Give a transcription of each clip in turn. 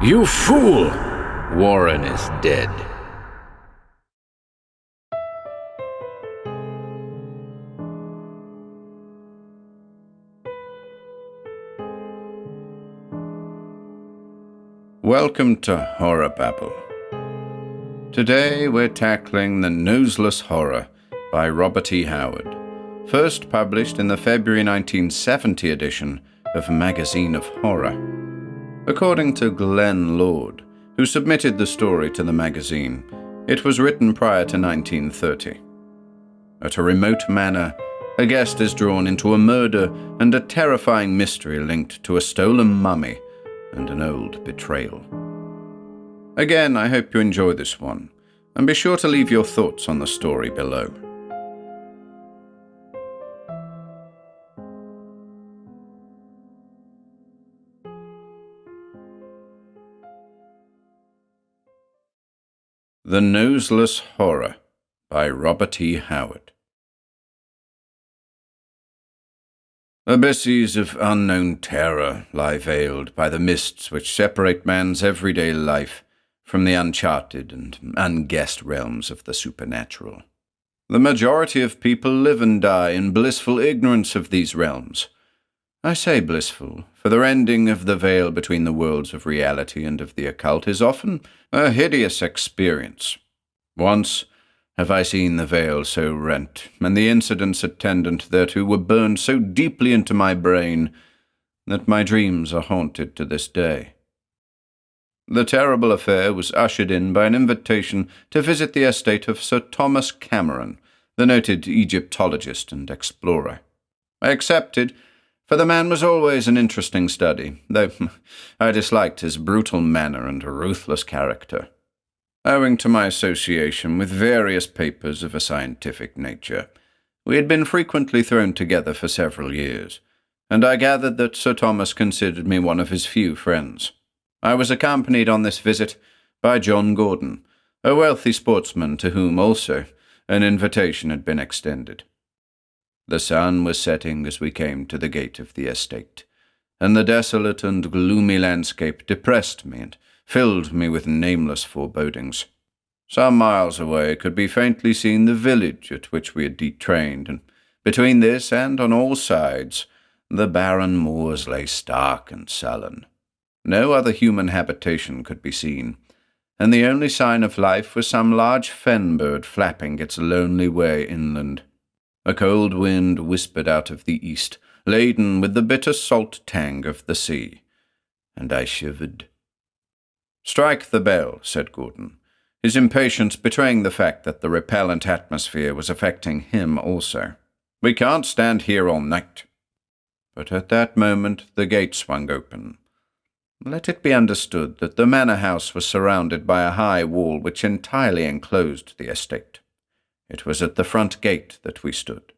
You fool! Warren is dead. Welcome to HorrorBabble. Today we're tackling the Noseless Horror by Robert E. Howard, first published in the February 1970 edition of Magazine of Horror. According to Glenn Lord, who submitted the story to the magazine, it was written prior to 1930. At a remote manor, a guest is drawn into a murder and a terrifying mystery linked to a stolen mummy and an old betrayal. Again, I hope you enjoy this one, and be sure to leave your thoughts on the story below. The Noseless Horror by Robert E. Howard. Abysses of unknown terror lie veiled by the mists which separate man's everyday life from the uncharted and unguessed realms of the supernatural. The majority of people live and die in blissful ignorance of these realms. I say blissful, for the rending of the veil between the worlds of reality and of the occult is often a hideous experience. Once have I seen the veil so rent, and the incidents attendant thereto were burned so deeply into my brain that my dreams are haunted to this day. The terrible affair was ushered in by an invitation to visit the estate of Sir Thomas Cameron, the noted Egyptologist and explorer. I accepted, for the man was always an interesting study, though I disliked his brutal manner and ruthless character. Owing to my association with various papers of a scientific nature, we had been frequently thrown together for several years, and I gathered that Sir Thomas considered me one of his few friends. I was accompanied on this visit by John Gordon, a wealthy sportsman to whom also an invitation had been extended. The sun was setting as we came to the gate of the estate, and the desolate and gloomy landscape depressed me and filled me with nameless forebodings. Some miles away could be faintly seen the village at which we had detrained, and between this and on all sides the barren moors lay stark and sullen. No other human habitation could be seen, and the only sign of life was some large fen bird flapping its lonely way inland. A cold wind whispered out of the east, laden with the bitter salt tang of the sea, and I shivered. "Strike the bell," said Gordon, his impatience betraying the fact that the repellent atmosphere was affecting him also. "We can't stand here all night." But at that moment the gate swung open. Let it be understood that the manor house was surrounded by a high wall which entirely enclosed the estate. It was at the front gate that we stood.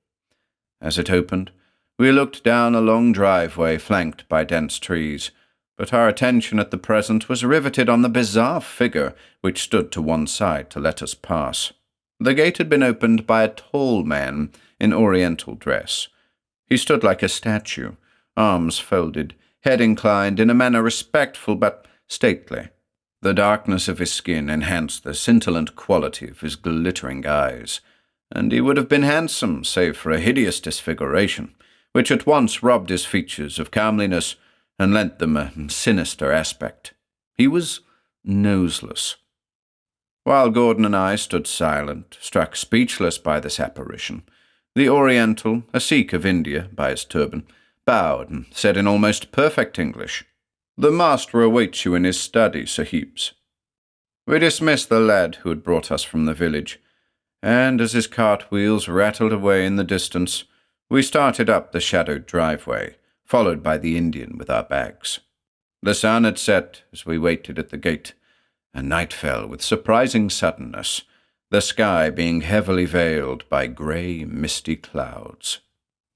As it opened, we looked down a long driveway flanked by dense trees, but our attention at the present was riveted on the bizarre figure which stood to one side to let us pass. The gate had been opened by a tall man in oriental dress. He stood like a statue, arms folded, head inclined in a manner respectful but stately. The darkness of his skin enhanced the scintillant quality of his glittering eyes, and he would have been handsome save for a hideous disfiguration, which at once robbed his features of comeliness and lent them a sinister aspect. He was noseless. While Gordon and I stood silent, struck speechless by this apparition, the Oriental, a Sikh of India by his turban, bowed and said in almost perfect English, "The master awaits you in his study, Sahibs." We dismissed the lad who had brought us from the village, and as his cart wheels rattled away in the distance, we started up the shadowed driveway, followed by the Indian with our bags. The sun had set as we waited at the gate, and night fell with surprising suddenness, the sky being heavily veiled by grey, misty clouds.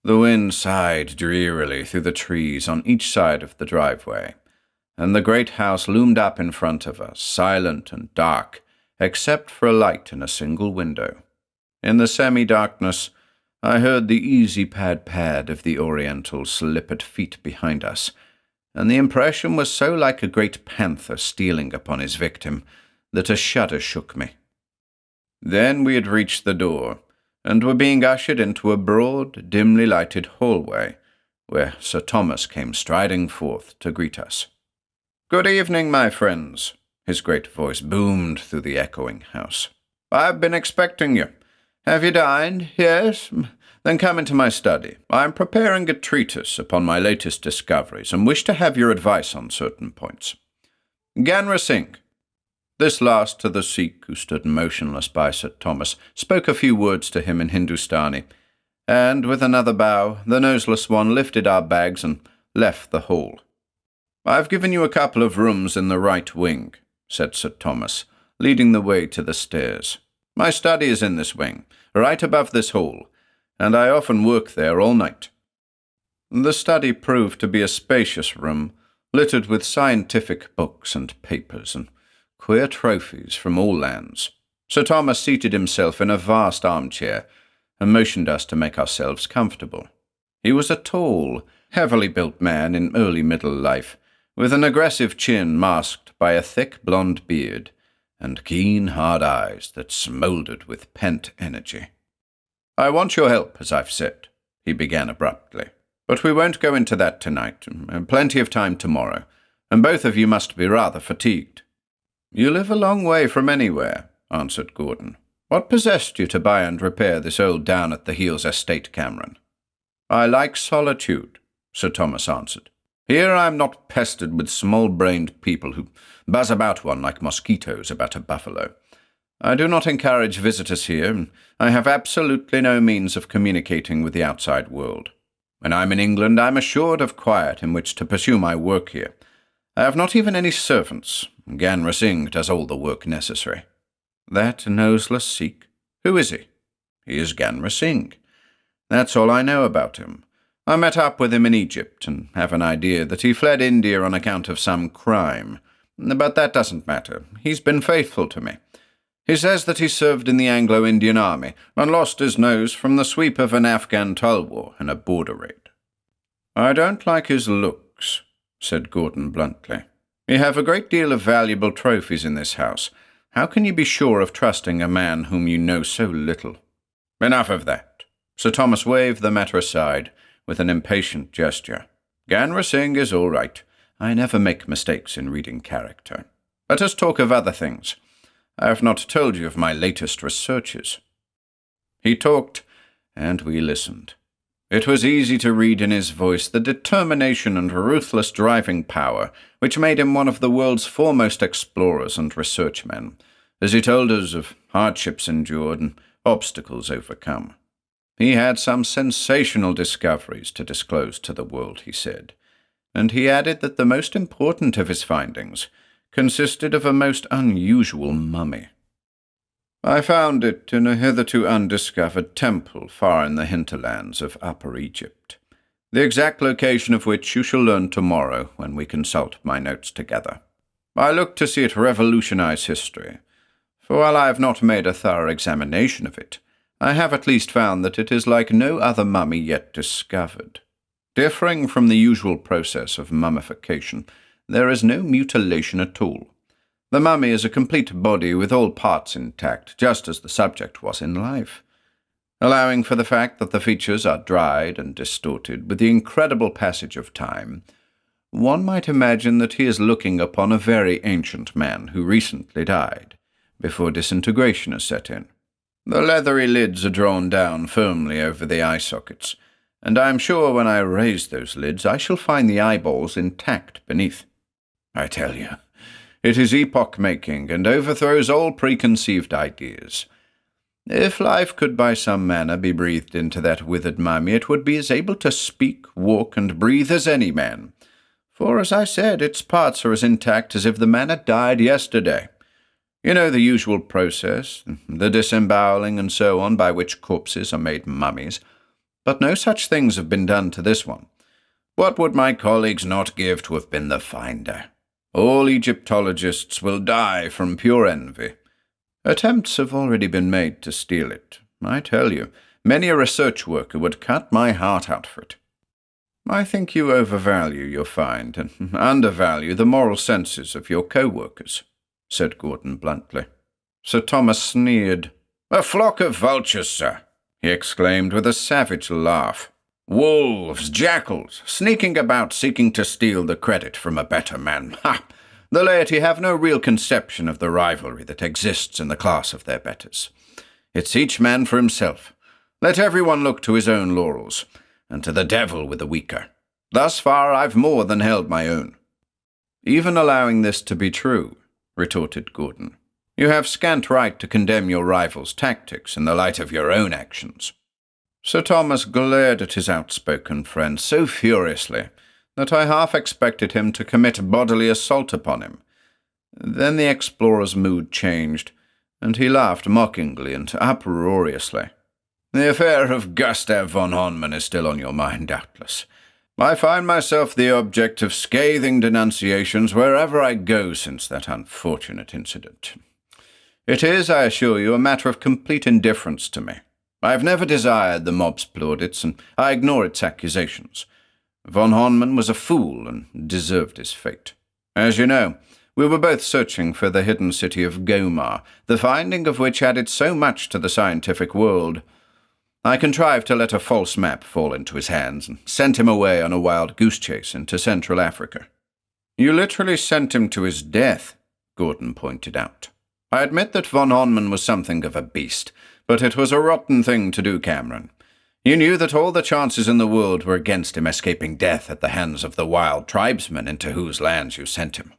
The wind sighed drearily through the trees on each side of the driveway, and the great house loomed up in front of us, silent and dark, except for a light in a single window. In the semi-darkness, I heard the easy pad-pad of the Oriental's slippered feet behind us, and the impression was so like a great panther stealing upon his victim that a shudder shook me. Then we had reached the door, and were being ushered into a broad, dimly lighted hallway, where Sir Thomas came striding forth to greet us. "Good evening, my friends," his great voice boomed through the echoing house. "I've been expecting you. Have you dined? Yes? Then come into my study. I am preparing a treatise upon my latest discoveries, and wish to have your advice on certain points. Ganra Singh." This last to the Sikh, who stood motionless by Sir Thomas, spoke a few words to him in Hindustani, and, with another bow, the Noseless One lifted our bags and left the hall. "I've given you a couple of rooms in the right wing," said Sir Thomas, leading the way to the stairs. "My study is in this wing, right above this hall, and I often work there all night." The study proved to be a spacious room, littered with scientific books and papers and queer trophies from all lands. Sir Thomas seated himself in a vast armchair and motioned us to make ourselves comfortable. He was a tall, heavily built man in early middle life, with an aggressive chin masked by a thick blonde beard and keen, hard eyes that smouldered with pent energy. "I want your help, as I've said," he began abruptly. "But we won't go into that tonight. Plenty of time tomorrow, and both of you must be rather fatigued." "You live a long way from anywhere," answered Gordon. "What possessed you to buy and repair this old down-at-the-heels estate, Cameron?" "I like solitude," Sir Thomas answered. "Here I am not pestered with small-brained people who buzz about one like mosquitoes about a buffalo. I do not encourage visitors here, and I have absolutely no means of communicating with the outside world. When I'm in England, I'm assured of quiet in which to pursue my work here. I have not even any servants. Ganra Singh does all the work necessary." "That noseless Sikh? Who is he?" "He is Ganra Singh. That's all I know about him. I met up with him in Egypt and have an idea that he fled India on account of some crime. But that doesn't matter. He's been faithful to me. He says that he served in the Anglo-Indian army and lost his nose from the sweep of an Afghan tulwar in a border raid." "I don't like his looks," said Gordon bluntly. "You have a great deal of valuable trophies in this house. How can you be sure of trusting a man whom you know so little?" "Enough of that." Sir Thomas waved the matter aside with an impatient gesture. "Ganra Singh is all right. I never make mistakes in reading character. Let us talk of other things. I have not told you of my latest researches." He talked, and we listened. It was easy to read in his voice the determination and ruthless driving power which made him one of the world's foremost explorers and research men, as he told us of hardships endured and obstacles overcome. He had some sensational discoveries to disclose to the world, he said, and he added that the most important of his findings consisted of a most unusual mummy. "I found it in a hitherto undiscovered temple far in the hinterlands of Upper Egypt, the exact location of which you shall learn tomorrow when we consult my notes together. I look to see it revolutionize history, for while I have not made a thorough examination of it, I have at least found that it is like no other mummy yet discovered. Differing from the usual process of mummification, there is no mutilation at all. The mummy is a complete body with all parts intact, just as the subject was in life. Allowing for the fact that the features are dried and distorted with the incredible passage of time, one might imagine that he is looking upon a very ancient man who recently died, before disintegration has set in. The leathery lids are drawn down firmly over the eye sockets, and I am sure when I raise those lids I shall find the eyeballs intact beneath. I tell you, it is epoch-making and overthrows all preconceived ideas. If life could by some manner be breathed into that withered mummy, it would be as able to speak, walk, and breathe as any man. For, as I said, its parts are as intact as if the man had died yesterday. You know the usual process, the disemboweling and so on, by which corpses are made mummies. But no such things have been done to this one. What would my colleagues not give to have been the finder? All Egyptologists will die from pure envy. Attempts have already been made to steal it. I tell you, many a research worker would cut my heart out for it." I think you overvalue your find and undervalue the moral senses of your co-workers, said Gordon bluntly. Sir Thomas sneered. A flock of vultures, sir, he exclaimed with a savage laugh. Wolves, jackals, sneaking about seeking to steal the credit from a better man. Ha! The laity have no real conception of the rivalry that exists in the class of their betters. It's each man for himself. Let everyone look to his own laurels, and to the devil with the weaker. Thus far I've more than held my own. Even allowing this to be true, retorted Gordon, you have scant right to condemn your rival's tactics in the light of your own actions. Sir Thomas glared at his outspoken friend so furiously that I half expected him to commit bodily assault upon him. Then the explorer's mood changed, and he laughed mockingly and uproariously. The affair of Gustav von Honman is still on your mind, doubtless. I find myself the object of scathing denunciations wherever I go since that unfortunate incident. It is, I assure you, a matter of complete indifference to me. I have never desired the mob's plaudits, and I ignore its accusations. Von Honman was a fool and deserved his fate. As you know, we were both searching for the hidden city of Gomar, the finding of which added so much to the scientific world. I contrived to let a false map fall into his hands and sent him away on a wild goose chase into Central Africa. You literally sent him to his death, Gordon pointed out. I admit that von Honman was something of a beast, but it was a rotten thing to do, Cameron. You knew that all the chances in the world were against him escaping death at the hands of the wild tribesmen into whose lands you sent him.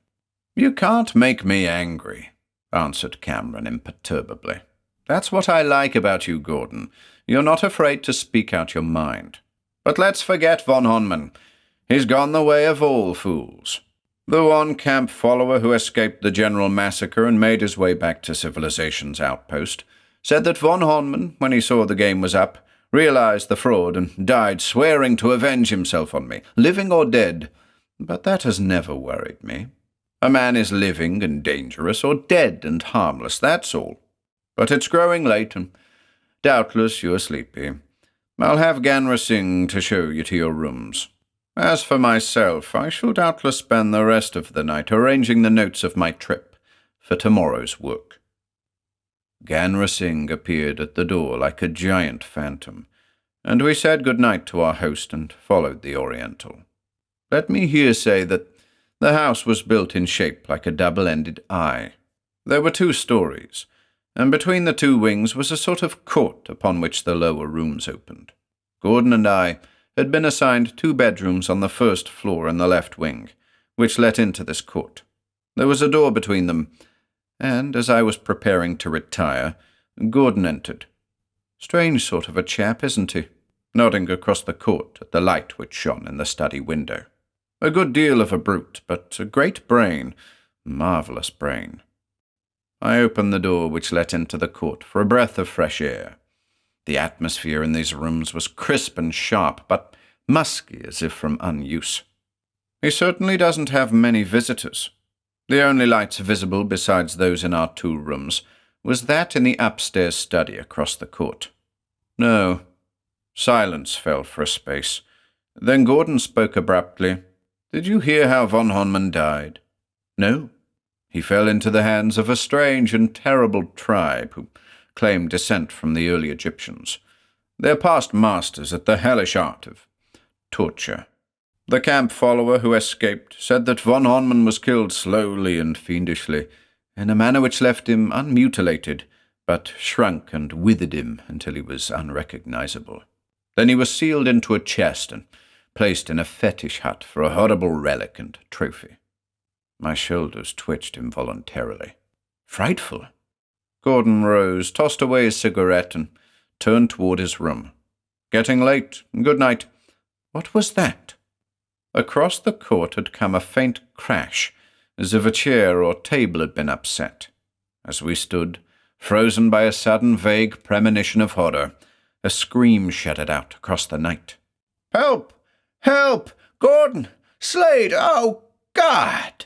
You can't make me angry, answered Cameron imperturbably. That's what I like about you, Gordon. You're not afraid to speak out your mind. But let's forget von Honman. He's gone the way of all fools. The one camp follower who escaped the general massacre and made his way back to civilization's outpost said that von Honman, when he saw the game was up, realized the fraud and died swearing to avenge himself on me, living or dead. But that has never worried me. A man is living and dangerous, or dead and harmless, that's all. But it's growing late, and doubtless you are sleepy. I'll have Ganra Singh to show you to your rooms. As for myself, I shall doubtless spend the rest of the night arranging the notes of my trip for tomorrow's work. Ganra Singh appeared at the door like a giant phantom, and we said good night to our host and followed the Oriental. Let me here say that the house was built in shape like a double-ended eye. There were 2 stories, and between the 2 wings was a sort of court upon which the lower rooms opened. Gordon and I had been assigned 2 bedrooms on the first floor in the left wing, which let into this court. There was a door between them, and as I was preparing to retire, Gordon entered. Strange sort of a chap, isn't he? Nodding across the court at the light which shone in the study window. A good deal of a brute, but a great brain, marvellous brain. I opened the door which let into the court for a breath of fresh air. The atmosphere in these rooms was crisp and sharp, but musky as if from unuse. He certainly doesn't have many visitors. The only lights visible besides those in our 2 rooms was that in the upstairs study across the court. No. Silence fell for a space. Then Gordon spoke abruptly. Did you hear how von Honman died? No. He fell into the hands of a strange and terrible tribe who claimed descent from the early Egyptians. They're past masters at the hellish art of torture. The camp follower who escaped said that von Honman was killed slowly and fiendishly, in a manner which left him unmutilated, but shrunk and withered him until he was unrecognizable. Then he was sealed into a chest and placed in a fetish hut for a horrible relic and trophy. My shoulders twitched involuntarily. Frightful. Gordon rose, tossed away his cigarette, and turned toward his room. Getting late. Good night. What was that? Across the court had come a faint crash, as if a chair or table had been upset. As we stood, frozen by a sudden vague premonition of horror, a scream shuddered out across the night. Help! Help! Gordon! Slade! Oh, God!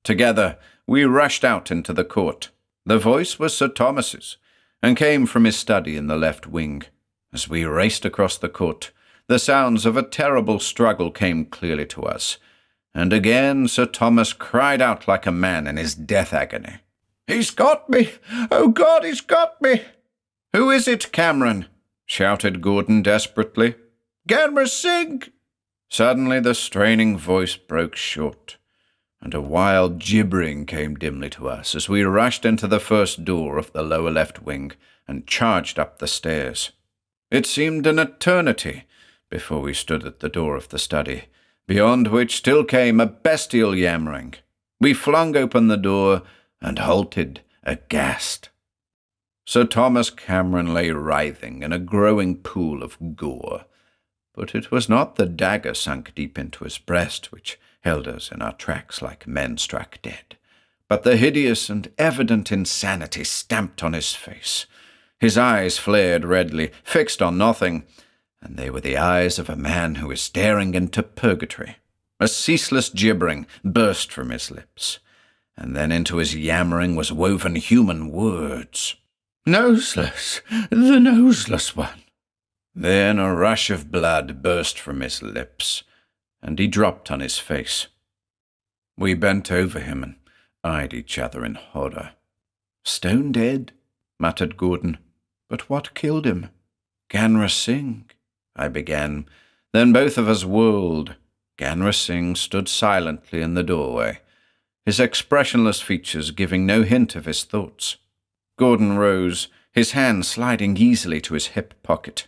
Together, we rushed out into the court. The voice was Sir Thomas's, and came from his study in the left wing. As we raced across the court, the sounds of a terrible struggle came clearly to us, and again Sir Thomas cried out like a man in his death agony. "He's got me! Oh God, he's got me!" "Who is it, Cameron?" shouted Gordon desperately. "Ganra Singh!" Suddenly the straining voice broke short, and a wild gibbering came dimly to us as we rushed into the first door of the lower left wing and charged up the stairs. It seemed an eternity before we stood at the door of the study, beyond which still came a bestial yammering. We flung open the door and halted aghast. Sir Thomas Cameron lay writhing in a growing pool of gore, but it was not the dagger sunk deep into his breast which held us in our tracks like men struck dead, but the hideous and evident insanity stamped on his face. His eyes flared redly, fixed on nothing, and they were the eyes of a man who is staring into purgatory. A ceaseless gibbering burst from his lips, and then into his yammering was woven human words. "Noseless, the noseless one." Then a rush of blood burst from his lips, and he dropped on his face. We bent over him and eyed each other in horror. "Stone dead," muttered Gordon. "But what killed him?" "Ganra Singh," I began. Then both of us whirled. Ganra Singh stood silently in the doorway, his expressionless features giving no hint of his thoughts. Gordon rose, his hand sliding easily to his hip pocket.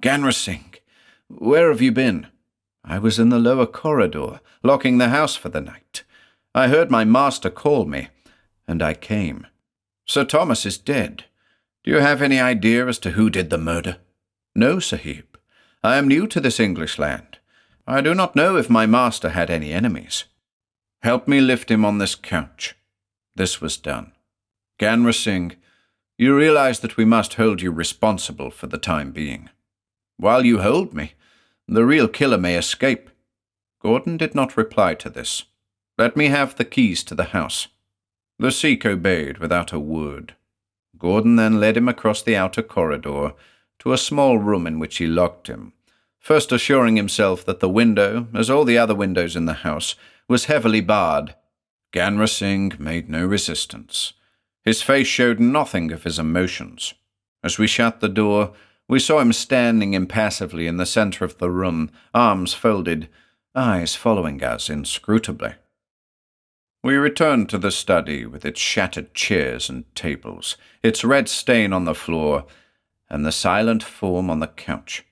"Ganra Singh, where have you been?" "I was in the lower corridor, locking the house for the night. I heard my master call me, and I came. Sir Thomas is dead. Do you have any idea as to who did the murder?" "No, Sahib. I am new to this English land. I do not know if my master had any enemies." "Help me lift him on this couch." This was done. "Ganra Singh, you realize that we must hold you responsible for the time being. While you hold me, the real killer may escape." Gordon did not reply to this. "Let me have the keys to the house." The Sikh obeyed without a word. Gordon then led him across the outer corridor to a small room in which he locked him, first assuring himself that the window, as all the other windows in the house, was heavily barred. Ganra Singh made no resistance. His face showed nothing of his emotions. As we shut the door, we saw him standing impassively in the center of the room, arms folded, eyes following us inscrutably. We returned to the study with its shattered chairs and tables, its red stain on the floor, and the silent form on the couch.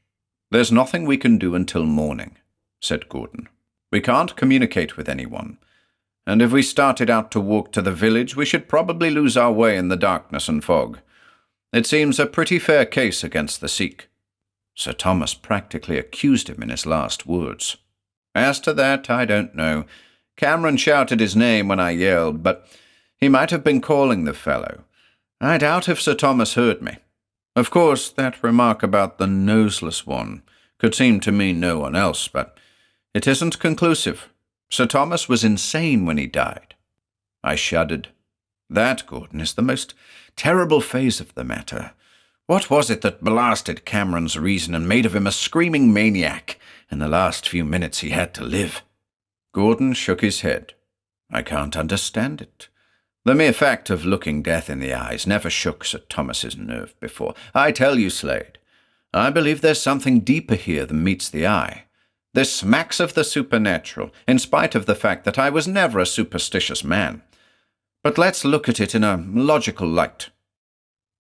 "There's nothing we can do until morning," said Gordon. "We can't communicate with anyone, and if we started out to walk to the village, we should probably lose our way in the darkness and fog. It seems a pretty fair case against the Sikh." Sir Thomas practically accused him in his last words. "As to that, I don't know. Cameron shouted his name when I yelled, but he might have been calling the fellow. I doubt if Sir Thomas heard me. Of course, that remark about the noseless one could seem to mean no one else, but it isn't conclusive. Sir Thomas was insane when he died." I shuddered. "That, Gordon, is the most terrible phase of the matter. What was it that blasted Cameron's reason and made of him a screaming maniac in the last few minutes he had to live?" Gordon shook his head. "I can't understand it. The mere fact of looking death in the eyes never shook Sir Thomas's nerve before. I tell you, Slade, I believe there's something deeper here than meets the eye. This smacks of the supernatural, in spite of the fact that I was never a superstitious man. But let's look at it in a logical light.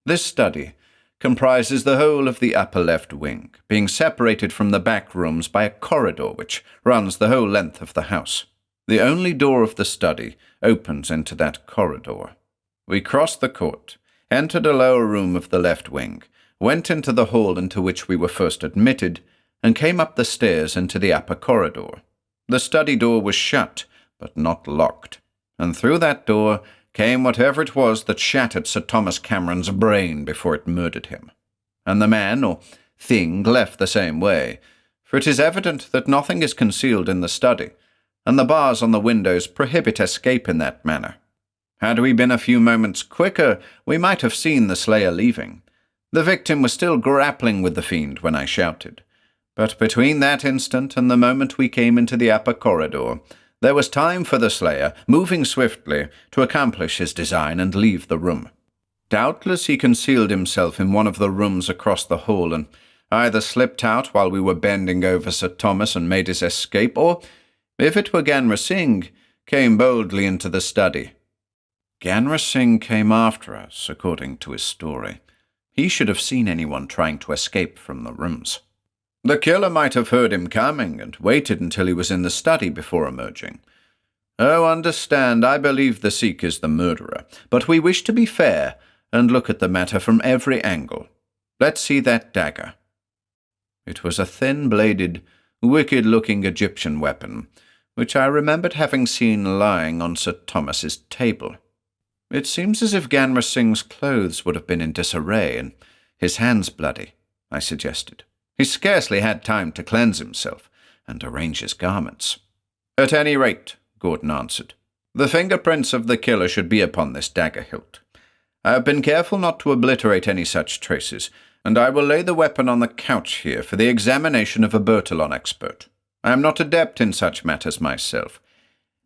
This study comprises the whole of the upper left wing, being separated from the back rooms by a corridor which runs the whole length of the house. The only door of the study opens into that corridor. We crossed the court, entered a lower room of the left wing, went into the hall into which we were first admitted, and came up the stairs into the upper corridor. The study door was shut, but not locked, and through that door came whatever it was that shattered Sir Thomas Cameron's brain before it murdered him. And the man, or thing, left the same way, for it is evident that nothing is concealed in the study, and the bars on the windows prohibit escape in that manner. Had we been a few moments quicker, we might have seen the slayer leaving. The victim was still grappling with the fiend when I shouted, But between that instant and the moment we came into the upper corridor, there was time for the slayer, moving swiftly, to accomplish his design and leave the room. Doubtless he concealed himself in one of the rooms across the hall and either slipped out while we were bending over Sir Thomas and made his escape, or, if it were Ganra Singh, came boldly into the study. Ganra Singh came after us, according to his story. He should have seen anyone trying to escape from the rooms. The killer might have heard him coming and waited until he was in the study before emerging. Oh, understand, I believe the Sikh is the murderer, but we wish to be fair and look at the matter from every angle. Let's see that dagger. It was a thin-bladed, wicked-looking Egyptian weapon, which I remembered having seen lying on Sir Thomas's table. It seems as if Ganra Singh's clothes would have been in disarray and his hands bloody, I suggested. He scarcely had time to cleanse himself and arrange his garments. At any rate, Gordon answered, the fingerprints of the killer should be upon this dagger hilt. I have been careful not to obliterate any such traces, and I will lay the weapon on the couch here for the examination of a Bertillon expert. I am not adept in such matters myself,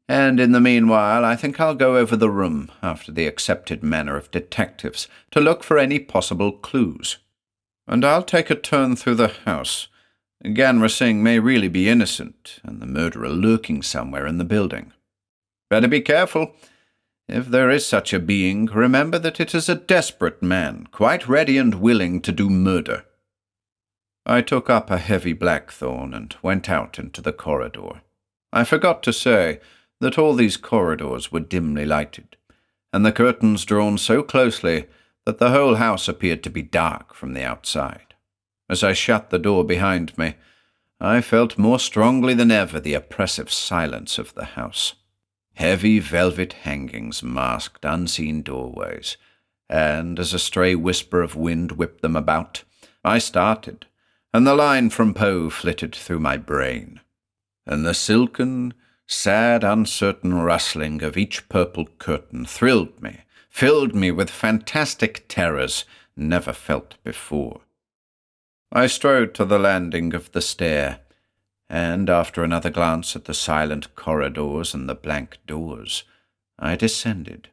and in the meanwhile I think I'll go over the room, after the accepted manner of detectives, to look for any possible clues. And I'll take a turn through the house. Ganra Singh may really be innocent, and the murderer lurking somewhere in the building. Better be careful. If there is such a being, remember that it is a desperate man, quite ready and willing to do murder. I took up a heavy blackthorn and went out into the corridor. I forgot to say that all these corridors were dimly lighted, and the curtains drawn so closely that the whole house appeared to be dark from the outside. As I shut the door behind me, I felt more strongly than ever the oppressive silence of the house. Heavy velvet hangings masked unseen doorways, and as a stray whisper of wind whipped them about, I started, and the line from Poe flitted through my brain. And the silken, sad, uncertain rustling of each purple curtain thrilled me, filled me with fantastic terrors never felt before. I strode to the landing of the stair, and after another glance at the silent corridors and the blank doors, I descended.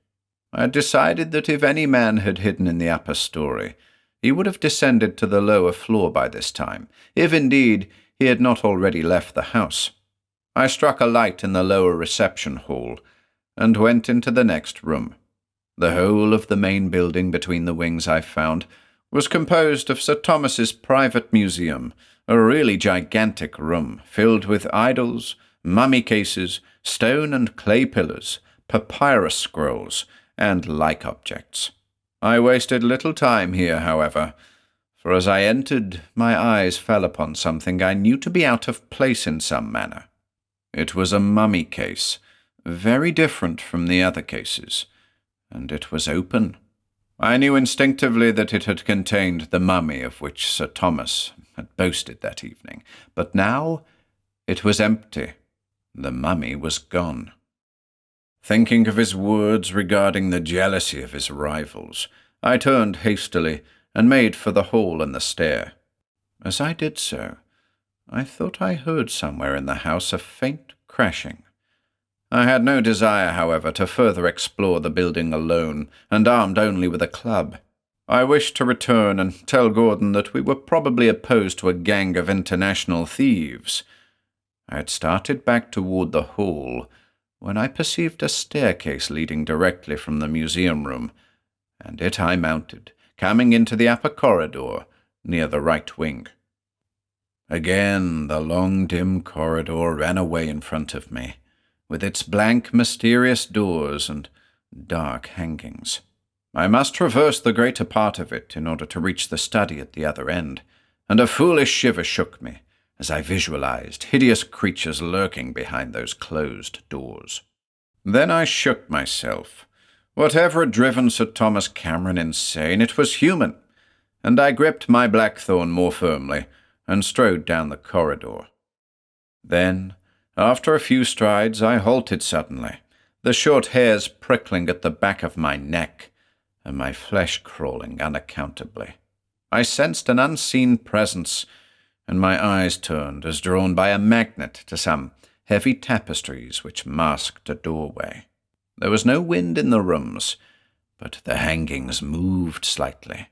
I had decided that if any man had hidden in the upper story, he would have descended to the lower floor by this time, if indeed he had not already left the house. I struck a light in the lower reception hall, and went into the next room. The whole of the main building between the wings, I found, was composed of Sir Thomas's private museum, a really gigantic room filled with idols, mummy cases, stone and clay pillars, papyrus scrolls, and like objects. I wasted little time here, however, for as I entered, my eyes fell upon something I knew to be out of place in some manner. It was a mummy case, very different from the other cases, and it was open. I knew instinctively that it had contained the mummy of which Sir Thomas had boasted that evening, but now it was empty. The mummy was gone. Thinking of his words regarding the jealousy of his rivals, I turned hastily and made for the hall and the stair. As I did so, I thought I heard somewhere in the house a faint crashing. I had no desire, however, to further explore the building alone, and armed only with a club. I wished to return and tell Gordon that we were probably opposed to a gang of international thieves. I had started back toward the hall when I perceived a staircase leading directly from the museum room, and it I mounted, coming into the upper corridor near the right wing. Again the long, dim corridor ran away in front of me, with its blank, mysterious doors and dark hangings. I must traverse the greater part of it in order to reach the study at the other end, and a foolish shiver shook me as I visualized hideous creatures lurking behind those closed doors. Then I shook myself. Whatever had driven Sir Thomas Cameron insane, it was human, and I gripped my blackthorn more firmly and strode down the corridor. Then, after a few strides, I halted suddenly, the short hairs prickling at the back of my neck, and my flesh crawling unaccountably. I sensed an unseen presence and my eyes turned as drawn by a magnet to some heavy tapestries which masked a doorway. There was no wind in the rooms, but the hangings moved slightly.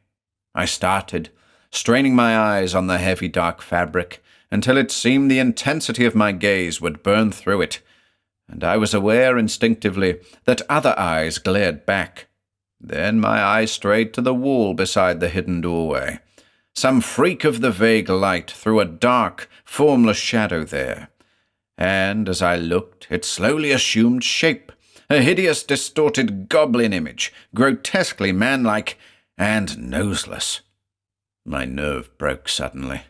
I started, straining my eyes on the heavy dark fabric until it seemed the intensity of my gaze would burn through it, and I was aware instinctively that other eyes glared back. Then my eyes strayed to the wall beside the hidden doorway. Some freak of the vague light threw a dark, formless shadow there, and as I looked, it slowly assumed shape, a hideous, distorted goblin image, grotesquely manlike and noseless. My nerve broke suddenly.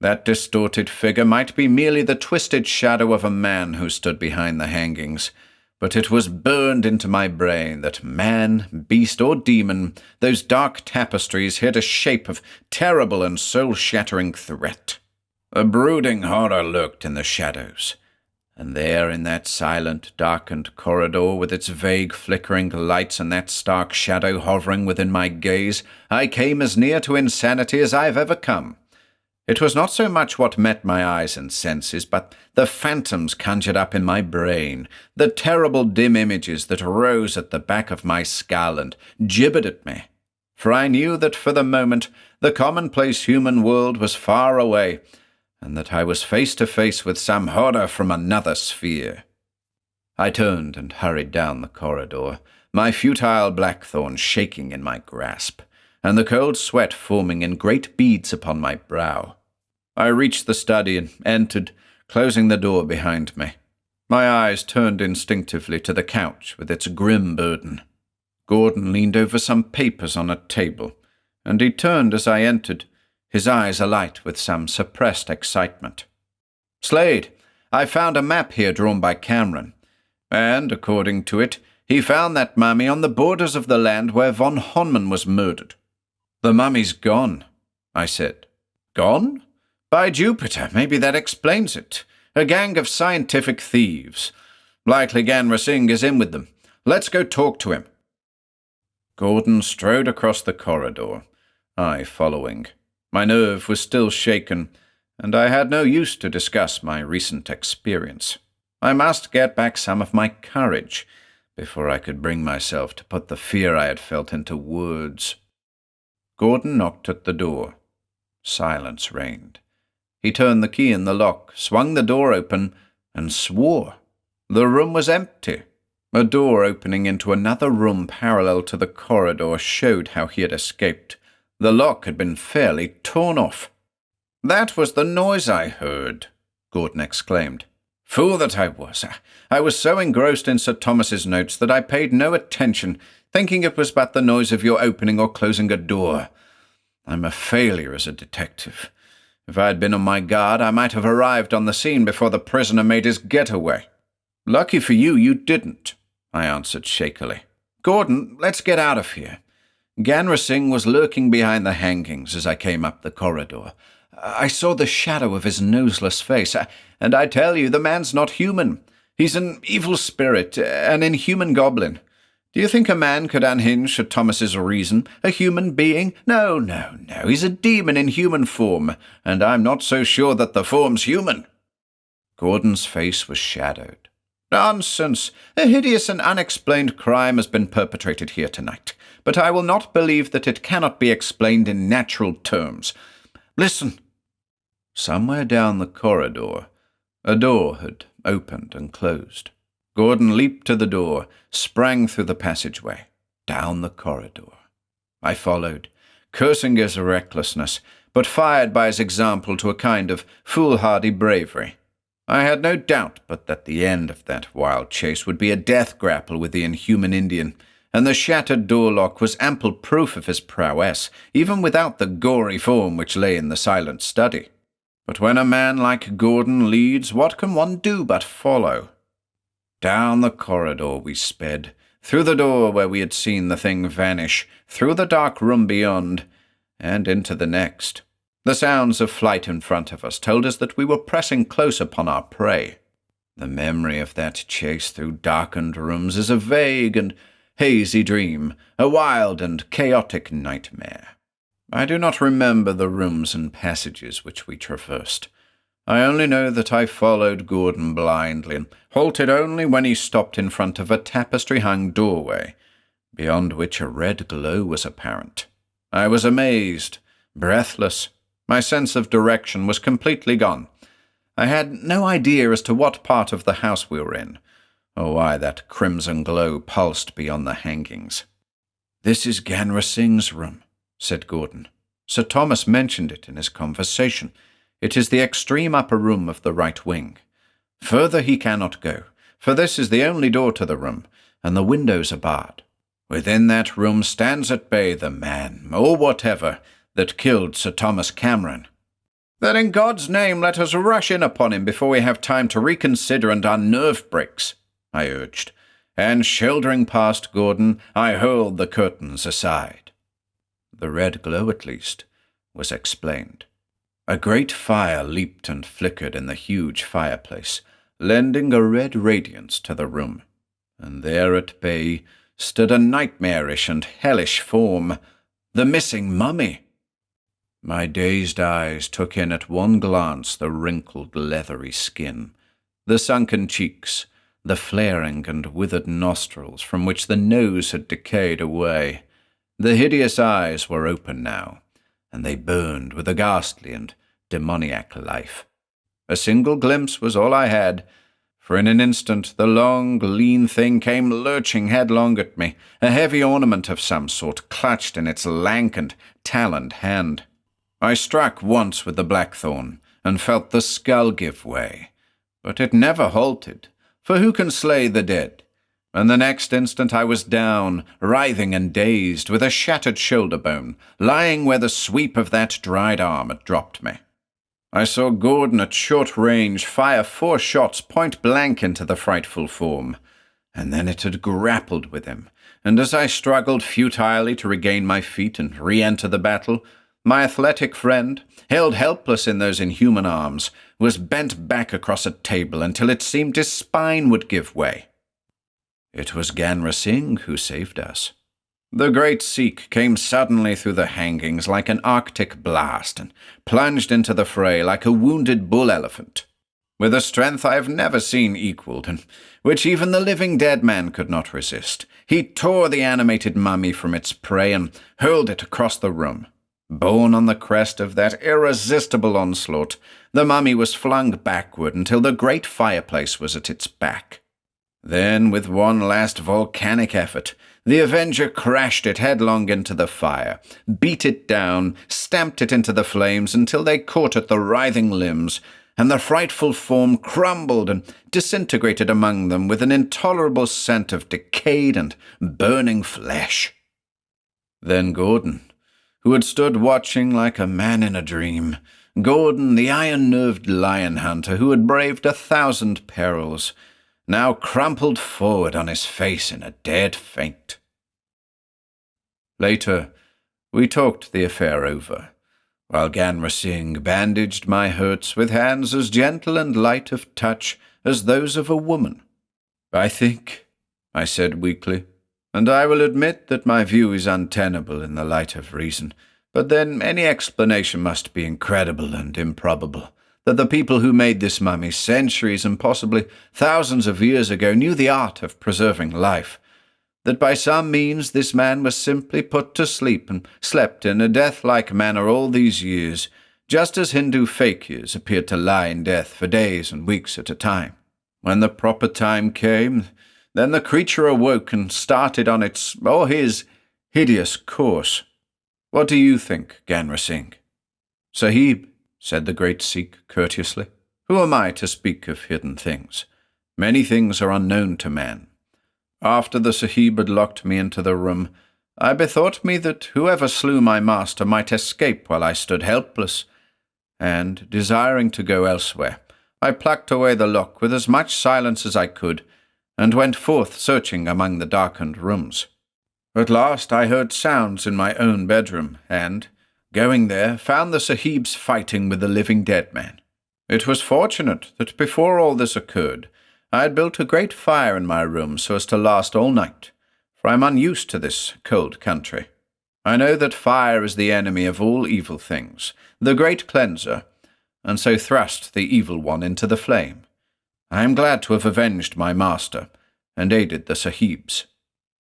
That distorted figure might be merely the twisted shadow of a man who stood behind the hangings, but it was burned into my brain that man, beast, or demon, those dark tapestries hid a shape of terrible and soul-shattering threat. A brooding horror lurked in the shadows, and there in that silent, darkened corridor with its vague flickering lights and that stark shadow hovering within my gaze, I came as near to insanity as I have ever come. It was not so much what met my eyes and senses, but the phantoms conjured up in my brain, the terrible dim images that rose at the back of my skull and gibbered at me. For I knew that for the moment the commonplace human world was far away, and that I was face to face with some horror from another sphere. I turned and hurried down the corridor, my futile blackthorn shaking in my grasp, and the cold sweat forming in great beads upon my brow. I reached the study and entered, closing the door behind me. My eyes turned instinctively to the couch with its grim burden. Gordon leaned over some papers on a table, and he turned as I entered, his eyes alight with some suppressed excitement. "Slade, I found a map here drawn by Cameron, and, according to it, he found that mummy on the borders of the land where von Honman was murdered." "The mummy's gone," I said. "Gone? By Jupiter, maybe that explains it. A gang of scientific thieves. Likely Ganra Singh is in with them. Let's go talk to him." Gordon strode across the corridor, I following. My nerve was still shaken, and I had no use to discuss my recent experience. I must get back some of my courage before I could bring myself to put the fear I had felt into words. Gordon knocked at the door. Silence reigned. He turned the key in the lock, swung the door open, and swore. The room was empty. A door opening into another room parallel to the corridor showed how he had escaped. The lock had been fairly torn off. "That was the noise I heard," Gordon exclaimed. "Fool that I was. I was so engrossed in Sir Thomas's notes that I paid no attention, thinking it was but the noise of your opening or closing a door. I'm a failure as a detective. If I had been on my guard, I might have arrived on the scene before the prisoner made his getaway." "Lucky for you, you didn't," I answered shakily. "Gordon, let's get out of here. Ganra Singh was lurking behind the hangings as I came up the corridor. I saw the shadow of his noseless face, and I tell you, the man's not human. He's an evil spirit, an inhuman goblin. Do you think a man could unhinge Sir Thomas's reason? A human being? No. He's a demon in human form, and I'm not so sure that the form's human." Gordon's face was shadowed. "Nonsense! A hideous and unexplained crime has been perpetrated here tonight, but I will not believe that it cannot be explained in natural terms. Listen." Somewhere down the corridor, a door had opened and closed. Gordon leaped to the door, sprang through the passageway, down the corridor. I followed, cursing his recklessness, but fired by his example to a kind of foolhardy bravery. I had no doubt but that the end of that wild chase would be a death grapple with the inhuman Indian, and the shattered door lock was ample proof of his prowess, even without the gory form which lay in the silent study. But when a man like Gordon leads, what can one do but follow? Down the corridor we sped, through the door where we had seen the thing vanish, through the dark room beyond, and into the next. The sounds of flight in front of us told us that we were pressing close upon our prey. The memory of that chase through darkened rooms is a vague and hazy dream, a wild and chaotic nightmare. I do not remember the rooms and passages which we traversed. I only know that I followed Gordon blindly and halted only when he stopped in front of a tapestry-hung doorway, beyond which a red glow was apparent. I was amazed, breathless. My sense of direction was completely gone. I had no idea as to what part of the house we were in, or why that crimson glow pulsed beyond the hangings. "This is Ganra Singh's room," said Gordon. "Sir Thomas mentioned it in his conversation. It is the extreme upper room of the right wing. Further he cannot go, for this is the only door to the room, and the windows are barred. Within that room stands at bay the man, or whatever, that killed Sir Thomas Cameron." "Then in God's name let us rush in upon him before we have time to reconsider and our nerve breaks," I urged, and shouldering past Gordon, I hurled the curtains aside. The red glow, at least, was explained. A great fire leaped and flickered in the huge fireplace, lending a red radiance to the room, and there at bay stood a nightmarish and hellish form, the missing mummy. My dazed eyes took in at one glance the wrinkled, leathery skin, the sunken cheeks, the flaring and withered nostrils from which the nose had decayed away. The hideous eyes were open now, and they burned with a ghastly and demoniac life. A single glimpse was all I had, for in an instant the long, lean thing came lurching headlong at me, a heavy ornament of some sort clutched in its lank and taloned hand. I struck once with the blackthorn, and felt the skull give way, but it never halted, for who can slay the dead? And the next instant I was down, writhing and dazed, with a shattered shoulder bone, lying where the sweep of that dried arm had dropped me. I saw Gordon at short range fire 4 shots point-blank into the frightful form, and then it had grappled with him, and as I struggled futilely to regain my feet and re-enter the battle, my athletic friend, held helpless in those inhuman arms, was bent back across a table until it seemed his spine would give way. It was Ganra Singh who saved us. The great Sikh came suddenly through the hangings like an arctic blast and plunged into the fray like a wounded bull-elephant, with a strength I have never seen equalled, and which even the living dead man could not resist. He tore the animated mummy from its prey and hurled it across the room. Borne on the crest of that irresistible onslaught, the mummy was flung backward until the great fireplace was at its back. Then, with one last volcanic effort, the Avenger crashed it headlong into the fire, beat it down, stamped it into the flames until they caught at the writhing limbs, and the frightful form crumbled and disintegrated among them with an intolerable scent of decayed and burning flesh. Then Gordon, who had stood watching like a man in a dream, Gordon, the iron-nerved lion hunter who had braved 1,000 perils, now crumpled forward on his face in a dead faint. Later, we talked the affair over, while Ganra Singh bandaged my hurts with hands as gentle and light of touch as those of a woman. "I think," I said weakly, "and I will admit that my view is untenable in the light of reason, but then any explanation must be incredible and improbable, that the people who made this mummy centuries and possibly thousands of years ago knew the art of preserving life, that by some means this man was simply put to sleep and slept in a death-like manner all these years, just as Hindu fakirs appeared to lie in death for days and weeks at a time. When the proper time came, then the creature awoke and started on its, or his, hideous course. What do you think, Ganra Singh?" "Sahib," said the great Sikh courteously, "who am I to speak of hidden things? Many things are unknown to man. After the Sahib had locked me into the room, I bethought me that whoever slew my master might escape while I stood helpless, and, desiring to go elsewhere, I plucked away the lock with as much silence as I could, and went forth searching among the darkened rooms. At last I heard sounds in my own bedroom, and, going there, found the Sahibs fighting with the living dead man. It was fortunate that before all this occurred, I had built a great fire in my room so as to last all night, for I am unused to this cold country. I know that fire is the enemy of all evil things, the great cleanser, and so thrust the evil one into the flame. I am glad to have avenged my master, and aided the sahibs."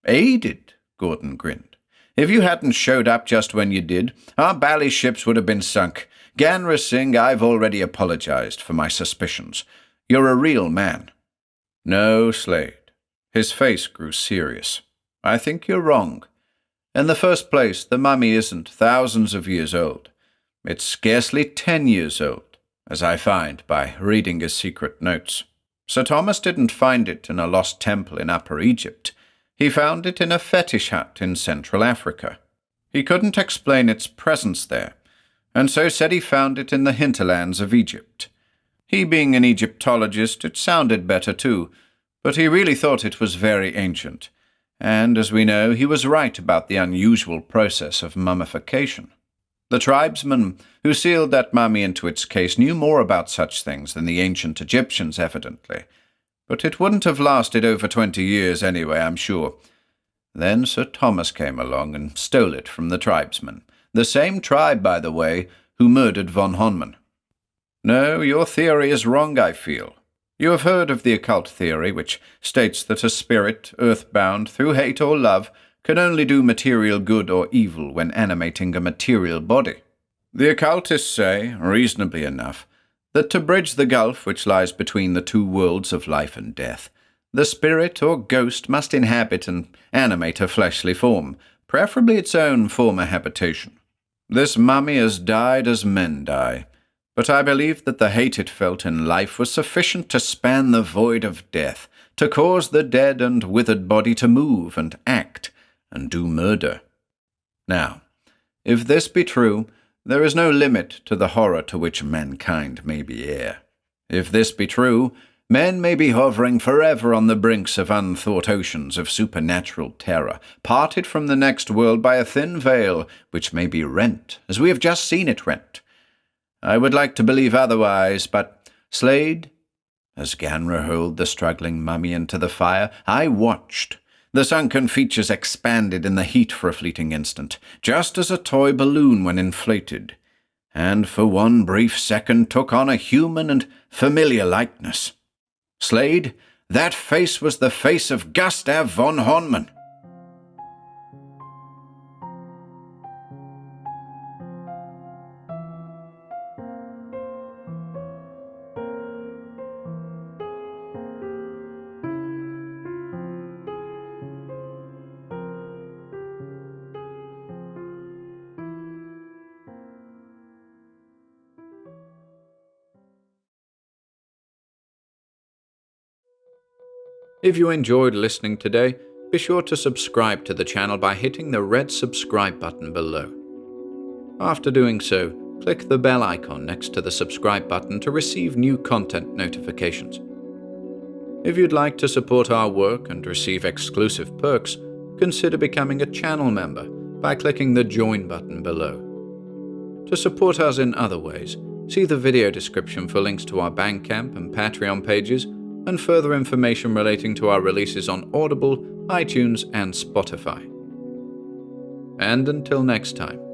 "Aided?" Gordon grinned. "If you hadn't showed up just when you did, our bally ships would have been sunk. Ganra Singh, I've already apologized for my suspicions. You're a real man." "No, Slade." His face grew serious. "I think you're wrong. In the first place, the mummy isn't thousands of years old. It's scarcely 10 years old, as I find by reading his secret notes. Sir Thomas didn't find it in a lost temple in Upper Egypt. He found it in a fetish hut in Central Africa. He couldn't explain its presence there, and so said he found it in the hinterlands of Egypt. He being an Egyptologist, it sounded better too, but he really thought it was very ancient, and, as we know, he was right about the unusual process of mummification. The tribesmen who sealed that mummy into its case knew more about such things than the ancient Egyptians, evidently. But it wouldn't have lasted over 20 years anyway, I'm sure. Then Sir Thomas came along and stole it from the tribesmen. The same tribe, by the way, who murdered von Honman. No, your theory is wrong, I feel. You have heard of the occult theory, which states that a spirit, earthbound through hate or love, can only do material good or evil when animating a material body. The occultists say, reasonably enough, that to bridge the gulf which lies between the two worlds of life and death, the spirit or ghost must inhabit and animate a fleshly form, preferably its own former habitation. This mummy has died as men die, but I believe that the hate it felt in life was sufficient to span the void of death, to cause the dead and withered body to move and act, and do murder. Now, if this be true, there is no limit to the horror to which mankind may be heir. If this be true, men may be hovering forever on the brinks of unthought oceans of supernatural terror, parted from the next world by a thin veil which may be rent, as we have just seen it rent. I would like to believe otherwise, but, Slade, as Ganra hurled the struggling mummy into the fire, I watched. The sunken features expanded in the heat for a fleeting instant, just as a toy balloon when inflated, and for one brief second took on a human and familiar likeness. Slade, that face was the face of Gustav von Honman. If you enjoyed listening today, be sure to subscribe to the channel by hitting the red subscribe button below. After doing so, click the bell icon next to the subscribe button to receive new content notifications. If you'd like to support our work and receive exclusive perks, consider becoming a channel member by clicking the join button below. To support us in other ways, see the video description for links to our Bandcamp and Patreon pages, and further information relating to our releases on Audible, iTunes, and Spotify. And until next time.